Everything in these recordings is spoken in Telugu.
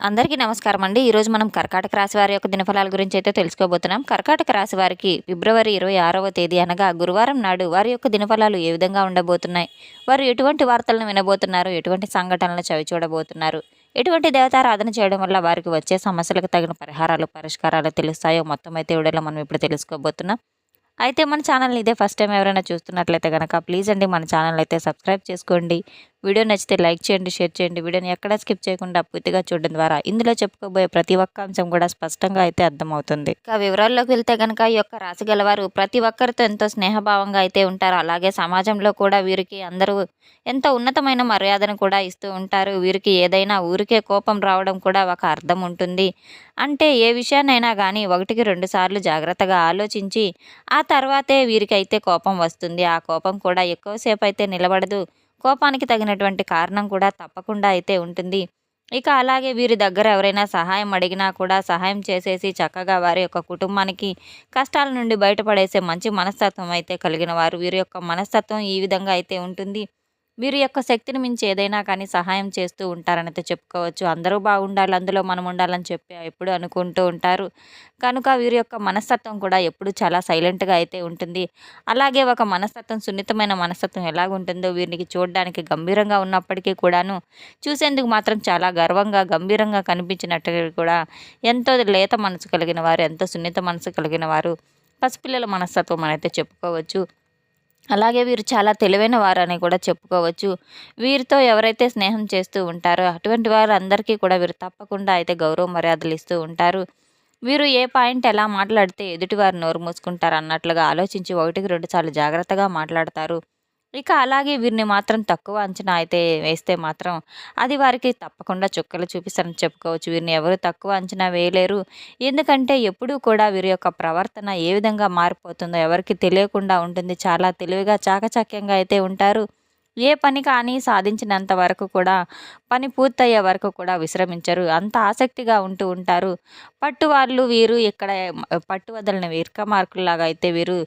అందరికీ నమస్కారం అండి. ఈరోజు మనం కర్కాటక రాశి వారి యొక్క దినఫలాల గురించి అయితే తెలుసుకోబోతున్నాం. కర్కాటక రాశి వారికి ఫిబ్రవరి 26వ తేదీ అనగా గురువారం నాడు వారి యొక్క దినఫలాలు ఏ విధంగా ఉండబోతున్నాయి, వారు ఎటువంటి వార్తలను వినబోతున్నారు, ఎటువంటి సంఘటనలు చవిచూడబోతున్నారు, ఎటువంటి దేవతారాధన చేయడం వల్ల వారికి వచ్చే సమస్యలకు తగిన పరిహారాలు పరిష్కారాలు తెలుస్తాయో మొత్తం అయితే వీడియోలో మనం ఇప్పుడు తెలుసుకోబోతున్నాం. అయితే మన ఛానల్ని ఇదే ఫస్ట్ టైం ఎవరైనా చూస్తున్నట్లయితే కనుక ప్లీజ్ అండి మన ఛానల్ అయితే సబ్స్క్రైబ్ చేసుకోండి. వీడియో నచ్చితే లైక్ చేయండి, షేర్ చేయండి. వీడియోని ఎక్కడా స్కిప్ చేయకుండా పూర్తిగా చూడడం ద్వారా ఇందులో చెప్పుకోబోయే ప్రతి ఒక్క అంశం కూడా స్పష్టంగా అయితే అర్థమవుతుంది. ఇక వివరాల్లోకి వెళ్తే కనుక ఈ యొక్క రాశి గలవారు ప్రతి ఒక్కరితో ఎంతో స్నేహభావంగా అయితే ఉంటారు. అలాగే సమాజంలో కూడా వీరికి అందరూ ఎంతో ఉన్నతమైన మర్యాదను కూడా ఇస్తూ ఉంటారు. వీరికి ఏదైనా ఊరికే కోపం రావడం కూడా ఒక అర్థం ఉంటుంది. అంటే ఏ విషయాన్నైనా కానీ ఒకటికి రెండు సార్లు జాగ్రత్తగా ఆలోచించి ఆ తర్వాతే వీరికైతే కోపం వస్తుంది. ఆ కోపం కూడా ఎక్కువసేపు అయితే నిలబడదు. కోపానికి తగినటువంటి కారణం కూడా తప్పకుండా అయితే ఉంటుంది. ఇక అలాగే వీరి దగ్గర ఎవరైనా సహాయం అడిగినా కూడా సహాయం చేసేసి చక్కగా వారి యొక్క కుటుంబానికి కష్టాల నుండి బయటపడేసే మంచి మనస్తత్వం అయితే కలిగిన వారు. వీరి యొక్క మనస్తత్వం ఈ విధంగా అయితే ఉంటుంది. వీరి యొక్క శక్తిని మించి ఏదైనా కానీ సహాయం చేస్తూ ఉంటారనైతే చెప్పుకోవచ్చు. అందరూ బాగుండాలి, అందులో మనం ఉండాలని చెప్పి ఎప్పుడు అనుకుంటూ ఉంటారు. కనుక వీరి యొక్క మనస్తత్వం కూడా ఎప్పుడు చాలా సైలెంట్గా అయితే ఉంటుంది. అలాగే ఒక మనస్తత్వం, సున్నితమైన మనస్తత్వం ఎలాగుంటుందో వీరికి చూడడానికి గంభీరంగా ఉన్నప్పటికీ కూడాను చూసేందుకు మాత్రం చాలా గర్వంగా గంభీరంగా కనిపించినట్టుగా కూడా ఎంతో లేత మనసు కలిగిన వారు, ఎంతో సున్నిత మనసు కలిగిన వారు, పసిపిల్లల మనస్తత్వం అయితే చెప్పుకోవచ్చు. అలాగే వీరు చాలా తెలివైన వారని కూడా చెప్పుకోవచ్చు. వీరితో ఎవరైతే స్నేహం చేస్తూ ఉంటారో అటువంటి వారందరికీ కూడా వీరు తప్పకుండా అయితే గౌరవ మర్యాదలు ఇస్తూ ఉంటారు. వీరు ఏ పాయింట్ ఎలా మాట్లాడితే ఎదుటివారు నోరు మూసుకుంటారు అన్నట్లుగా ఆలోచించి ఒకటికి రెండు సార్లు జాగ్రత్తగా మాట్లాడతారు. ఇక అలాగే వీరిని మాత్రం తక్కువ అంచనా అయితే వేస్తే మాత్రం అది వారికి తప్పకుండా చుక్కలు చూపిస్తారని చెప్పుకోవచ్చు. వీరిని ఎవరు తక్కువ అంచనా వేయలేరు. ఎందుకంటే ఎప్పుడూ కూడా వీరి యొక్క ప్రవర్తన ఏ విధంగా మారిపోతుందో ఎవరికి తెలియకుండా ఉంటుంది. చాలా తెలివిగా చాకచక్యంగా అయితే ఉంటారు. ఏ పని కానీ సాధించినంత వరకు కూడా పని పూర్తయ్యే వరకు కూడా విశ్రమించరు. అంత ఆసక్తిగా ఉంటూ ఉంటారు. పట్టు వాళ్ళు వీరు ఇక్కడ పట్టు వదలని విక్రమార్కుల్లాగా అయితే వీరు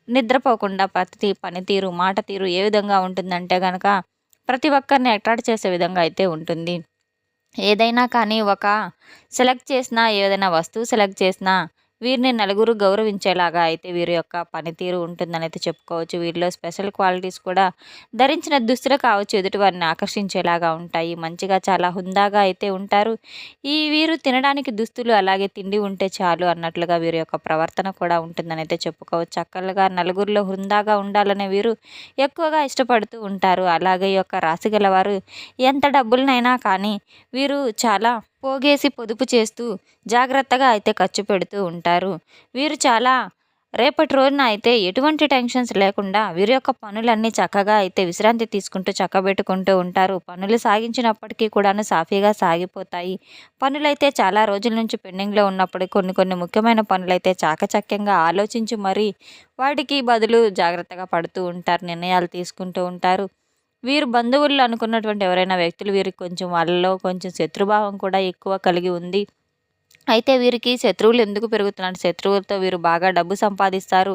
నిద్రపోకుండా ప్రతి పనితీరు, మాట తీరు ఏ విధంగా ఉంటుందంటే గనక ప్రతి ఒక్కరిని అట్రాక్ట్ చేసే విధంగా అయితే ఉంటుంది. ఏదైనా కానీ ఒక సెలెక్ట్ చేసినా, ఏదైనా వస్తువు సెలెక్ట్ చేసినా వీరిని నలుగురు గౌరవించేలాగా అయితే వీరి యొక్క పనితీరు ఉంటుందని అయితే చెప్పుకోవచ్చు. వీరిలో స్పెషల్ క్వాలిటీస్ కూడా ధరించిన దుస్తులు కావచ్చు ఎదుటి వారిని ఆకర్షించేలాగా ఉంటాయి. మంచిగా చాలా హుందాగా అయితే ఉంటారు. వీరు తినడానికి దుస్తులు అలాగే తిండి ఉంటే చాలు అన్నట్లుగా వీరి యొక్క ప్రవర్తన కూడా ఉంటుందని అయితే చెప్పుకోవచ్చు. చక్కగా నలుగురిలో హుందాగా ఉండాలనే వీరు ఎక్కువగా ఇష్టపడుతూ ఉంటారు. అలాగే ఈ యొక్క రాశి గలవారు ఎంత డబ్బులనైనా కానీ వీరు చాలా పోగేసి పొదుపు చేస్తూ జాగ్రత్తగా అయితే ఖర్చు పెడుతూ ఉంటారు. వీరు చాలా రేపటి రోజున అయితే ఎటువంటి టెన్షన్స్ లేకుండా వీరి యొక్క పనులన్నీ చక్కగా అయితే విశ్రాంతి తీసుకుంటూ చక్కబెట్టుకుంటూ ఉంటారు. పనులు సాగించినప్పటికీ కూడాను సాఫీగా సాగిపోతాయి. పనులైతే చాలా రోజుల నుంచి పెండింగ్లో ఉన్నప్పుడు కొన్ని ముఖ్యమైన పనులైతే చాకచక్యంగా ఆలోచించి మరీ వాటికి బదులు జాగ్రత్తగా పడుతూ ఉంటారు, నిర్ణయాలు తీసుకుంటూ ఉంటారు. వీరు బంధువులు అనుకున్నటువంటి ఎవరైనా వ్యక్తులు వీరికి కొంచెం వాళ్ళలో కొంచెం శత్రుభావం కూడా ఎక్కువ కలిగి ఉంది. అయితే వీరికి శత్రువులు ఎందుకు పెరుగుతున్నారు? శత్రువులతో వీరు బాగా డబ్బు సంపాదిస్తారు.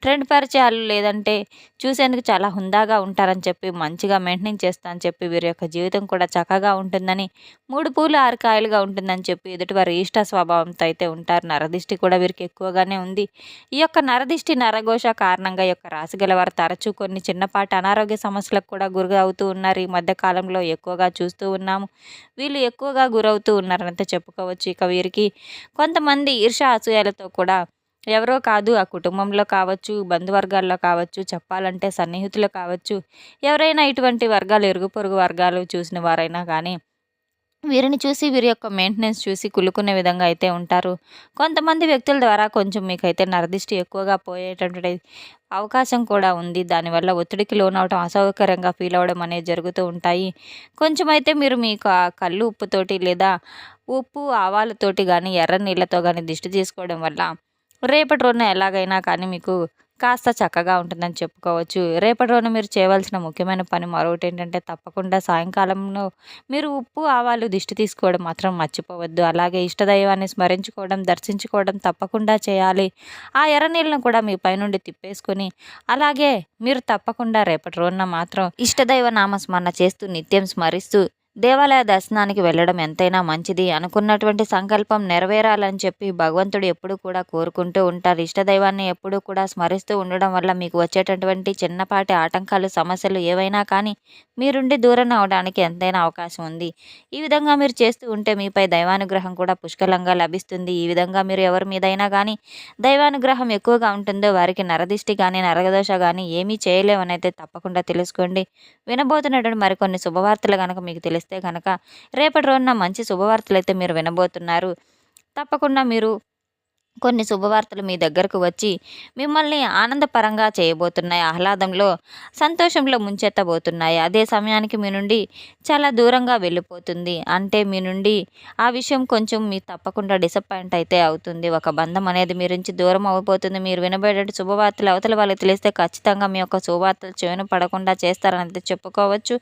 ట్రెండ్ పరిచయాలు లేదంటే చూసేందుకు చాలా హుందాగా ఉంటారని చెప్పి మంచిగా మెయింటైన్ చేస్తా అని చెప్పి వీరి యొక్క జీవితం కూడా చక్కగా ఉంటుందని, 3 పూలు 6 కాయలుగా ఉంటుందని చెప్పి ఎదుటివారు ఇష్ట స్వభావంతో అయితే ఉంటారు. నరదిష్టి కూడా వీరికి ఎక్కువగానే ఉంది. ఈ యొక్క నరదిష్టి నరఘోష కారణంగా ఈ యొక్క రాశి గలవారు తరచూ కొన్ని చిన్నపాటి అనారోగ్య సమస్యలకు కూడా గురి అవుతూ ఉన్నారు. ఈ మధ్య కాలంలో ఎక్కువగా చూస్తూ ఉన్నాము. వీళ్ళు ఎక్కువగా గురవుతూ ఉన్నారని చెప్పుకోవచ్చు. ఇక వీరికి కొంతమంది ఈర్ష్య అసూయలతో కూడా ఎవరో కాదు ఆ కుటుంబంలో కావచ్చు, బంధువర్గాల్లో కావచ్చు, చెప్పాలంటే సన్నిహితులు కావచ్చు, ఎవరైనా ఇటువంటి వర్గాలు ఇరుగు పొరుగు వర్గాలు చూసిన వారైనా కానీ వీరిని చూసి వీరి యొక్క మెయింటెనెన్స్ చూసి కులుకునే విధంగా అయితే ఉంటారు. కొంతమంది వ్యక్తుల ద్వారా కొంచెం మీకైతే నరదిష్టి ఎక్కువగా పోయేటటువంటి అవకాశం కూడా ఉంది. దానివల్ల ఒత్తిడికి లోనవడం, అసౌకర్యంగా ఫీల్ అవ్వడం అనేది జరుగుతూ ఉంటాయి. కొంచెం అయితే మీరు మీకు ఆ కళ్ళు ఉప్పుతోటి లేదా ఉప్పు ఆవాలతోటి కానీ ఎర్ర నీళ్ళతో కానీ దిష్టి తీసుకోవడం వల్ల రేపటి రోజున ఎలాగైనా కానీ మీకు కాస్త చక్కగా ఉంటుందని చెప్పుకోవచ్చు. రేపటి రోజున మీరు చేయవలసిన ముఖ్యమైన పని మరొకటి ఏంటంటే తప్పకుండా సాయంకాలంలో మీరు ఉప్పు ఆవాలు దిష్టి తీసుకోవడం మాత్రం మర్చిపోవద్దు. అలాగే ఇష్టదైవాన్ని స్మరించుకోవడం, దర్శించుకోవడం తప్పకుండా చేయాలి. ఆ ఎర్ర నీళ్ళను కూడా మీ పైనుండి తిప్పేసుకొని అలాగే మీరు తప్పకుండా రేపటి రోజున మాత్రం ఇష్టదైవ నామస్మరణ చేస్తూ నిత్యం స్మరిస్తూ దేవాలయ దర్శనానికి వెళ్ళడం ఎంతైనా మంచిది. అనుకున్నటువంటి సంకల్పం నెరవేరాలని చెప్పి భగవంతుడు ఎప్పుడూ కూడా కోరుకుంటూ ఉంటారు. ఇష్టదైవాన్ని ఎప్పుడూ కూడా స్మరిస్తూ ఉండడం వల్ల మీకు వచ్చేటటువంటి చిన్నపాటి ఆటంకాలు, సమస్యలు ఏవైనా కానీ మీరుండి దూరం అవ్వడానికి ఎంతైనా అవకాశం ఉంది. ఈ విధంగా మీరు చేస్తూ ఉంటే మీపై దైవానుగ్రహం కూడా పుష్కలంగా లభిస్తుంది. ఈ విధంగా మీరు ఎవరి మీదైనా కానీ దైవానుగ్రహం ఎక్కువగా ఉంటుందో వారికి నరదిష్టి కానీ, నరదోష కానీ ఏమీ చేయలేవనైతే తప్పకుండా తెలుసుకోండి. వినబోతున్నటువంటి మరికొన్ని శుభవార్తలు గనక మీకు తెలిస్తే గనక రేపటి రోజున మంచి శుభవార్తలైతే మీరు వినబోతున్నారు. తప్పకుండా మీరు కొన్ని శుభవార్తలు మీ దగ్గరకు వచ్చి మిమ్మల్ని ఆనందపరంగా చేయబోతున్నాయి. ఆహ్లాదంలో, సంతోషంలో ముంచెత్తబోతున్నాయి. అదే సమయానికి మీ నుండి చాలా దూరంగా వెళ్ళిపోతుంది. అంటే మీ నుండి ఆ విషయం కొంచెం మీ తప్పకుండా డిసప్పాయింట్ అయితే అవుతుంది. ఒక బంధం అనేది మీ నుంచి దూరం అయిపోతుంది. మీరు వినబడే శుభవార్తలు అవతల వాళ్ళకి తెలిస్తే ఖచ్చితంగా మీ యొక్క శుభవార్తలు చెవిన పడకుండా చేస్తారని అయితే చెప్పుకోవచ్చు.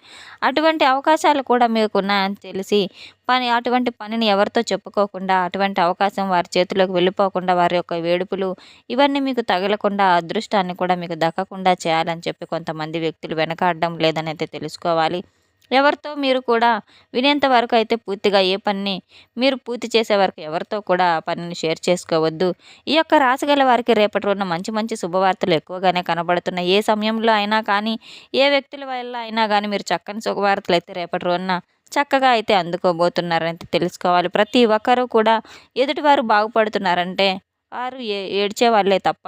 అటువంటి అవకాశాలు కూడా మీకున్నాయని తెలిసి అటువంటి పనిని ఎవరితో చెప్పుకోకుండా, అటువంటి అవకాశం వారి చేతిలోకి వెళ్ళిపోకుండా, వారి యొక్క వేడుపులు ఇవన్నీ మీకు తగలకుండా, అదృష్టాన్ని కూడా మీకు దక్కకుండా చేయాలని చెప్పి కొంతమంది వ్యక్తులు వెనకాడడం లేదని అయితే తెలుసుకోవాలి. ఎవరితో మీరు కూడా వినేంత వరకు అయితే పూర్తిగా ఏ పనిని మీరు పూర్తి చేసే వరకు ఎవరితో కూడా ఆ పనిని షేర్ చేసుకోవద్దు. ఈ యొక్క రాశిగల వారికి రేపటి రోజున మంచి మంచి శుభవార్తలు ఎక్కువగానే కనబడుతున్నాయి. ఏ సమయంలో అయినా కానీ, ఏ వ్యక్తుల వల్ల అయినా కానీ మీరు చక్కని శుభవార్తలు అయితే రేపటి రోజున చక్కగా అయితే అందుకోబోతున్నారని తెలుసుకోవాలి. ప్రతి ఒక్కరూ కూడా ఎదుటివారు బాగుపడుతున్నారంటే వారు ఏడ్చే వాళ్ళే తప్ప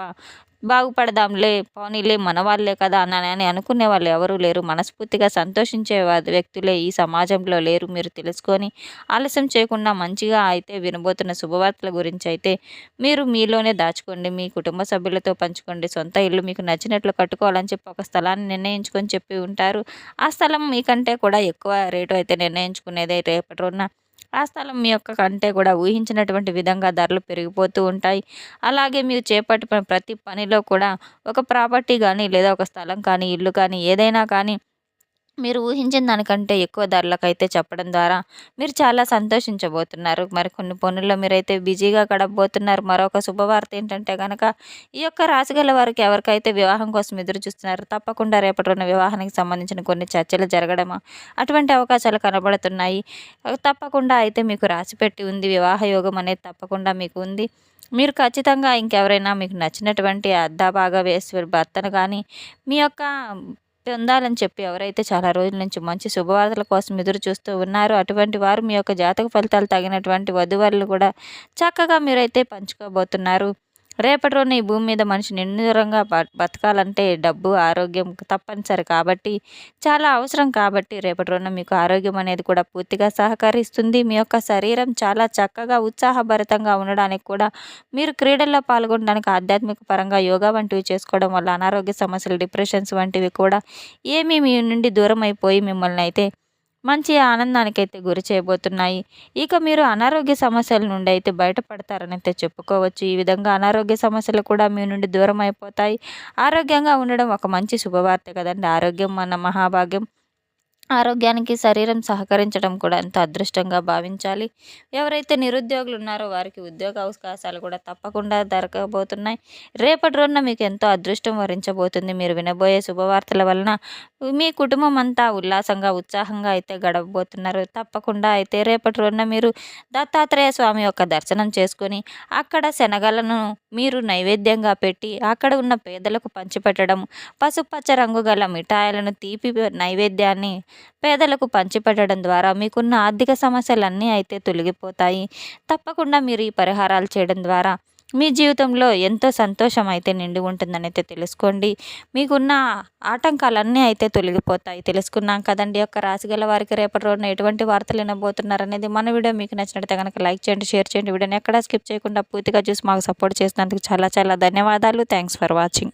బాగుపడదాంలే, పోనీలే మన వాళ్ళే కదా అని అనుకునే వాళ్ళు ఎవరూ లేరు. మనస్ఫూర్తిగా సంతోషించే వ్యక్తులే ఈ సమాజంలో లేరు. మీరు తెలుసుకొని ఆలస్యం చేయకుండా మంచిగా అయితే వినబోతున్న శుభవార్తల గురించి అయితే మీరు మీలోనే దాచుకోండి. మీ కుటుంబ సభ్యులతో పంచుకోండి. సొంత ఇల్లు మీకు నచ్చినట్లు కట్టుకోవాలని చెప్పి ఒక స్థలాన్ని నిర్ణయించుకొని చెప్పి ఉంటారు. ఆ స్థలం మీకంటే కూడా ఎక్కువ రేటు అయితే నిర్ణయించుకునేదే రేపటి రోజున ఆ స్థలం మీ యొక్క కంటే కూడా ఊహించినటువంటి విధంగా ధరలు పెరిగిపోతూ ఉంటాయి. అలాగే మీరు చేపట్టిన ప్రతి పనిలో కూడా ఒక ప్రాపర్టీ కానీ, లేదా ఒక స్థలం కానీ, ఇల్లు కానీ ఏదైనా కానీ మీరు ఊహించిన దానికంటే ఎక్కువ ధరలకైతే చెప్పడం ద్వారా మీరు చాలా సంతోషించబోతున్నారు. మరికొన్ని పనుల్లో మీరైతే బిజీగా గడపబోతున్నారు. మరొక శుభవార్త ఏంటంటే గనక ఈ యొక్క రాశిగల వారికి ఎవరికైతే వివాహం కోసం ఎదురు చూస్తున్నారో తప్పకుండా రేపటి రోజున వివాహానికి సంబంధించిన కొన్ని చర్చలు జరగడమా అటువంటి అవకాశాలు కనబడుతున్నాయి. తప్పకుండా అయితే మీకు రాసిపెట్టి ఉంది. వివాహ యోగం అనేది తప్పకుండా మీకు ఉంది. మీరు ఖచ్చితంగా ఇంకెవరైనా మీకు నచ్చినటువంటి అద్దా బాగా వేసి భర్తను కానీ మీ యొక్క పొందాలని చెప్పి ఎవరైతే చాలా రోజుల నుంచి మంచి శుభవార్తల కోసం ఎదురు చూస్తూ ఉన్నారో అటువంటి వారు మీ యొక్క జాతక ఫలితాలు తగినటువంటి వధువరులు కూడా చక్కగా మీరైతే పంచుకోబోతున్నారు. రేపటి రోజున ఈ భూమి మీద మనిషి నిండురంగా బతకాలంటే డబ్బు, ఆరోగ్యం తప్పనిసరి కాబట్టి, చాలా అవసరం కాబట్టి రేపటి రోజున మీకు ఆరోగ్యం అనేది కూడా పూర్తిగా సహకరిస్తుంది. మీ యొక్క శరీరం చాలా చక్కగా ఉత్సాహభరితంగా ఉండడానికి కూడా మీరు క్రీడల్లో పాల్గొనడానికి ఆధ్యాత్మిక పరంగా యోగా వంటివి చేసుకోవడం వల్ల అనారోగ్య సమస్యలు, డిప్రెషన్స్ వంటివి కూడా ఏమీ మీ నుండి దూరం అయిపోయి మిమ్మల్ని అయితే మంచి ఆనందానికైతే గురి చేయబోతున్నాయి. ఇక మీరు అనారోగ్య సమస్యల నుండి అయితే బయటపడతారని అయితే చెప్పుకోవచ్చు. ఈ విధంగా అనారోగ్య సమస్యలు కూడా మీ నుండి దూరం అయిపోతాయి. ఆరోగ్యంగా ఉండడం ఒక మంచి శుభవార్త కదండి. ఆరోగ్యం మన మహాభాగ్యం. ఆరోగ్యానికి శరీరం సహకరించడం కూడా ఎంతో అదృష్టంగా భావించాలి. ఎవరైతే నిరుద్యోగులు ఉన్నారో వారికి ఉద్యోగ అవకాశాలు కూడా తప్పకుండా దొరకబోతున్నాయి. రేపటి రోజున మీకు ఎంతో అదృష్టం వరించబోతుంది. మీరు వినబోయే శుభవార్తల వలన మీ కుటుంబం అంతా ఉల్లాసంగా, ఉత్సాహంగా అయితే గడపబోతున్నారు. తప్పకుండా అయితే రేపటి రోజున మీరు దత్తాత్రేయ స్వామి యొక్క దర్శనం చేసుకొని అక్కడ శనగలను మీరు నైవేద్యంగా పెట్టి అక్కడ ఉన్న పేదలకు పంచిపెట్టడం, పసుపచ్చ రంగు గల మిఠాయిలను, తీపి నైవేద్యాన్ని పేదలకు పంచిపెట్టడం ద్వారా మీకున్న ఆర్థిక సమస్యలన్నీ అయితే తొలగిపోతాయి. తప్పకుండా మీరు ఈ పరిహారాలు చేయడం ద్వారా మీ జీవితంలో ఎంతో సంతోషం అయితే నిండి ఉంటుందని అయితే తెలుసుకోండి. మీకున్న ఆటంకాలన్నీ అయితే తొలగిపోతాయి. తెలుసుకున్నాం కదండి. యొక్క రాశిగల వారికి రేపటి రోజున ఎటువంటి వార్తలు వినబోతున్నారు అనేది మన వీడియో మీకు నచ్చినట్లయితే కనుక లైక్ చేయండి, షేర్ చేయండి. వీడియోని ఎక్కడా స్కిప్ చేయకుండా పూర్తిగా చూసి మాకు సపోర్ట్ చేసినందుకు చాలా చాలా ధన్యవాదాలు. Thanks for watching.